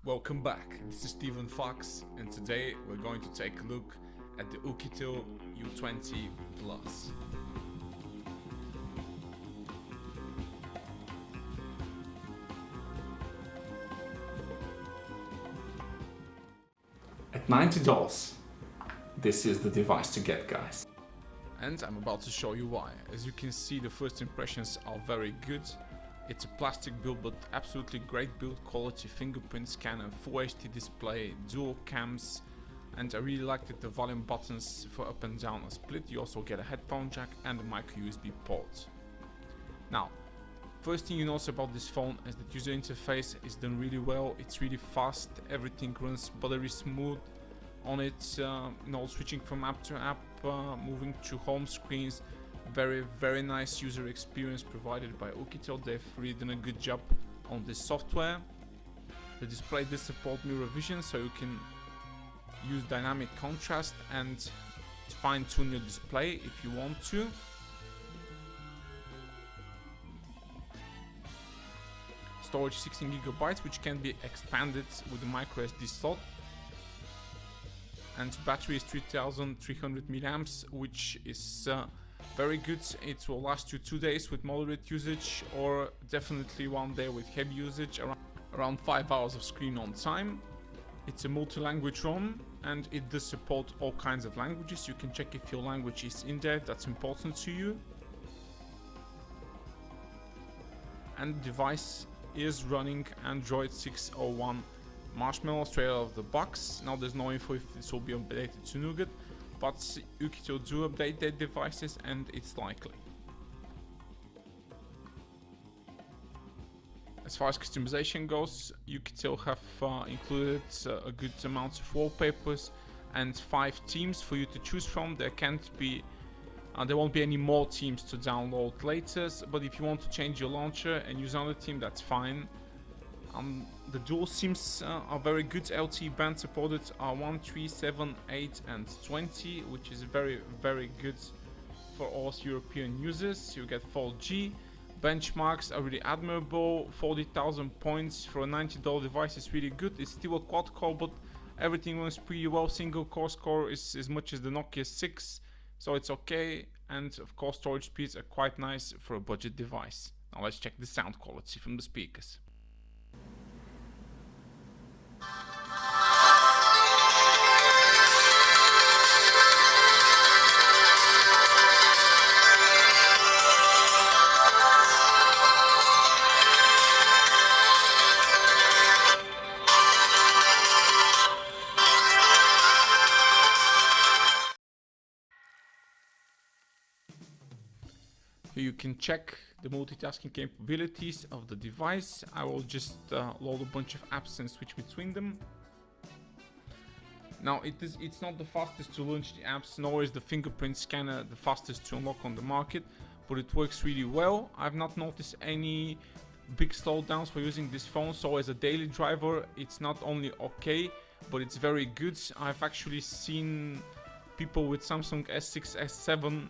Welcome back, this is Stephen Fox, and today we're going to take a look at the Oukitel U20 Plus. At $90, this is the device to get, guys. And I'm about to show you why. As you can see, the first impressions are very good. It's a plastic build, but absolutely great build quality, fingerprint scanner, full HD display, dual cams, and I really liked that the volume buttons for up and down are split. You also get a headphone jack and a micro USB port. Now, first thing you notice about this phone is that user interface is done really well. It's really fast, everything runs buttery smooth on it. Switching from app to app, moving to home screens. Very nice user experience provided by Oukitel. They've really done a good job on this software. The display does support mirror vision, so you can use dynamic contrast and fine-tune your display if you want to. Storage 16 GB, which can be expanded with the micro SD slot. And battery is 3300 mAh, which is very good. It will last you 2 days with moderate usage, or definitely 1 day with heavy usage, around 5 hours of screen on time. It's a multi-language ROM and it does support all kinds of languages. You can check if your language is in there, that's important to you. And the device is running Android 6.01 Marshmallow straight out of the box. Now there's no info if this will be updated to Nougat, but Oukitel do update their devices and it's likely. As far as customization goes, Oukitel have included a good amount of wallpapers and 5 themes for you to choose from. There won't be any more themes to download later, but if you want to change your launcher and use another theme, that's fine. The dual SIMs are very good. LTE band supported are 1, 3, 7, 8 and 20, which is very good for all European users. You get 4G. Benchmarks are really admirable. 40,000 points for a $90 device is really good. It's still a quad core, but everything runs pretty well. Single core score is as much as the Nokia 6, so it's okay. And of course storage speeds are quite nice for a budget device. Now let's check the sound quality from the speakers. You can check the multitasking capabilities of the device. I will just load a bunch of apps and switch between them. Now it's not the fastest to launch the apps, nor is the Fingerprint Scanner the fastest to unlock on the market, but it works really well. I've not noticed any big slowdowns for using this phone, so as a daily driver it's not only okay, but it's very good. I've actually seen people with Samsung S6, S7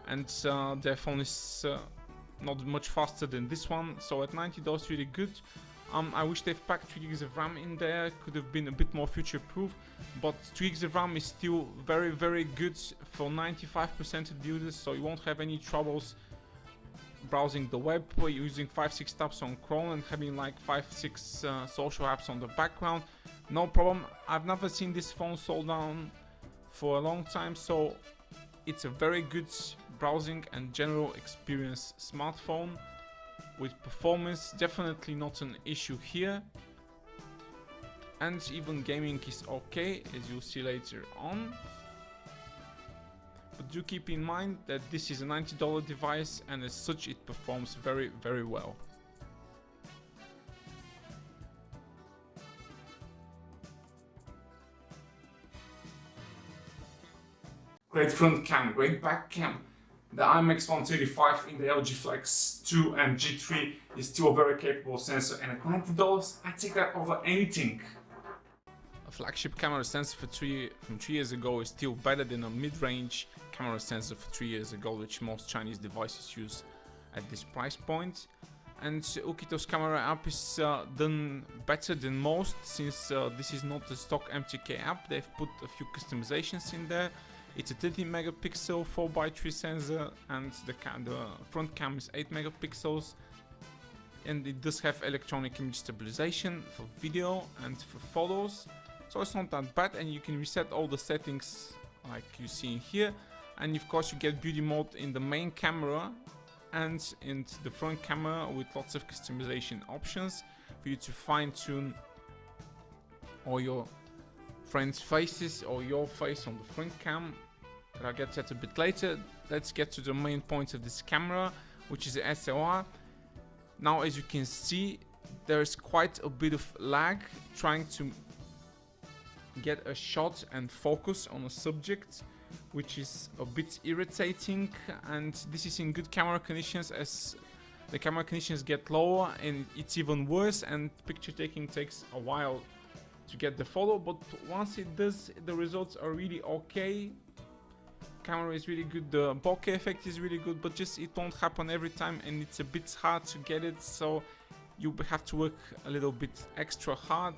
and their phone is not much faster than this one, so at $90 really good. I wish they've packed 3 GB of RAM in there, could have been a bit more future proof, but 3 GB of RAM is still very good for 95% of the users, so you won't have any troubles browsing the web using 5-6 tabs on Chrome and having like 5-6 social apps on the background. No problem. I've never seen this phone slow down for a long time, so it's a very good browsing and general experience smartphone. With performance, definitely not an issue here, and even gaming is okay, as you'll see later on. But do keep in mind that this is a $90 device, and as such it performs very well. Great front cam, great back cam. The IMX135 in the LG Flex 2 and G3 is still a very capable sensor, and at $90 I take that over anything. A flagship camera sensor from 3 years ago is still better than a mid-range camera sensor for 3 years ago, which most Chinese devices use at this price point. and Oukitel's camera app is done better than most, since this is not a stock MTK app. They've put a few customizations in there. It's a 30 megapixel 4x3 sensor, and the front cam is 8 megapixels, and it does have electronic image stabilization for video and for photos, so it's not that bad. And you can reset all the settings like you see in here, and of course you get beauty mode in the main camera and in the front camera, with lots of customization options for you to fine-tune all your friends' faces or your face on the front cam. But I'll get to that a bit later. Let's get to the main point of this camera, which is the SLR. Now, as you can see, there's quite a bit of lag trying to get a shot and focus on a subject, which is a bit irritating, and this is in good camera conditions. As the camera conditions get lower, and it's even worse, and picture taking takes a while to get the photo, but once it does, the results are really okay. Camera is really good, the bokeh effect is really good, but just it won't happen every time, and it's a bit hard to get it, so you have to work a little bit extra hard.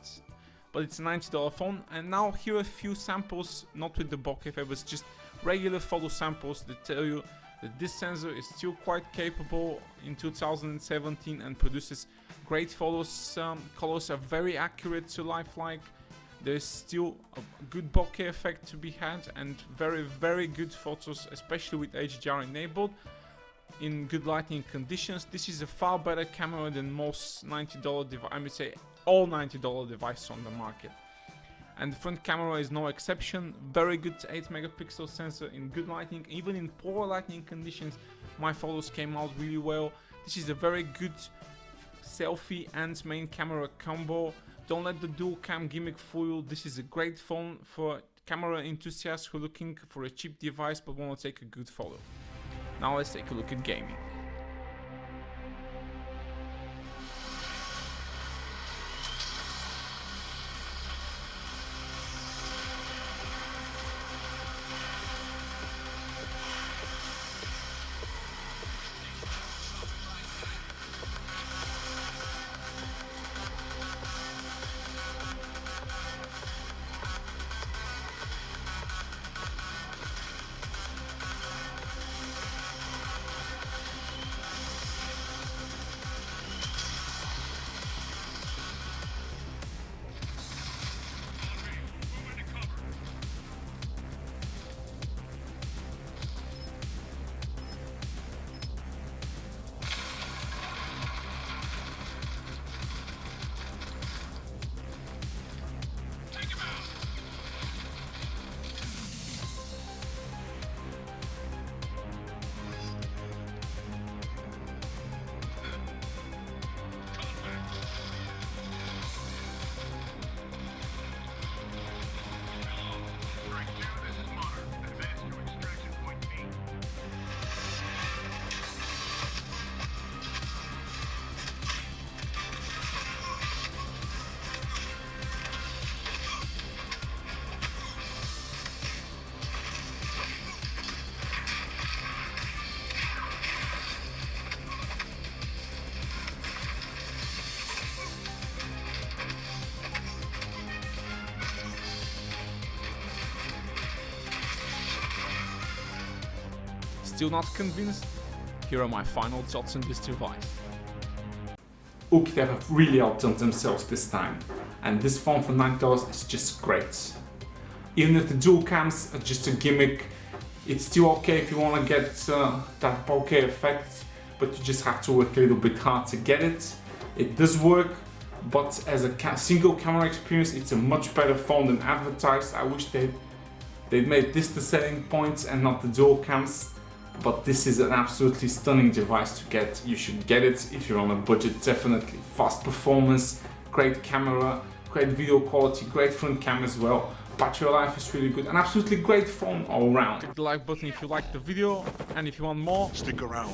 But it's a $90 phone. And now here are a few samples, not with the bokeh effect, but just regular photo samples that tell you that this sensor is still quite capable in 2017 and produces great photos. Colors are very accurate to lifelike. There's still a good bokeh effect to be had, and very good photos, especially with HDR enabled in good lighting conditions. This is a far better camera than most $90 device, I would say all $90 devices on the market. And the front camera is no exception. Very good 8 megapixel sensor in good lighting. Even in poor lighting conditions, my photos came out really well. This is a very good selfie and main camera combo. Don't let the dual cam gimmick fool you. This is a great phone for camera enthusiasts who are looking for a cheap device but want to take a good photo. Now let's take a look at gaming. Still not convinced? Here are my final thoughts on this device. Oukitel have really outdone themselves this time, and this phone for $90 is just great. Even if the dual cams are just a gimmick, it's still okay if you want to get that bokeh effect, but you just have to work a little bit hard to get it. It does work, but as a single camera experience, it's a much better phone than advertised. I wish they'd made this the selling point and not the dual cams. But this is an absolutely stunning device to get. You should get it if you're on a budget, definitely. Fast performance, great camera, great video quality, great front cam as well. Battery life is really good, an absolutely great phone all around. Click the like button if you liked the video, and if you want more, stick around.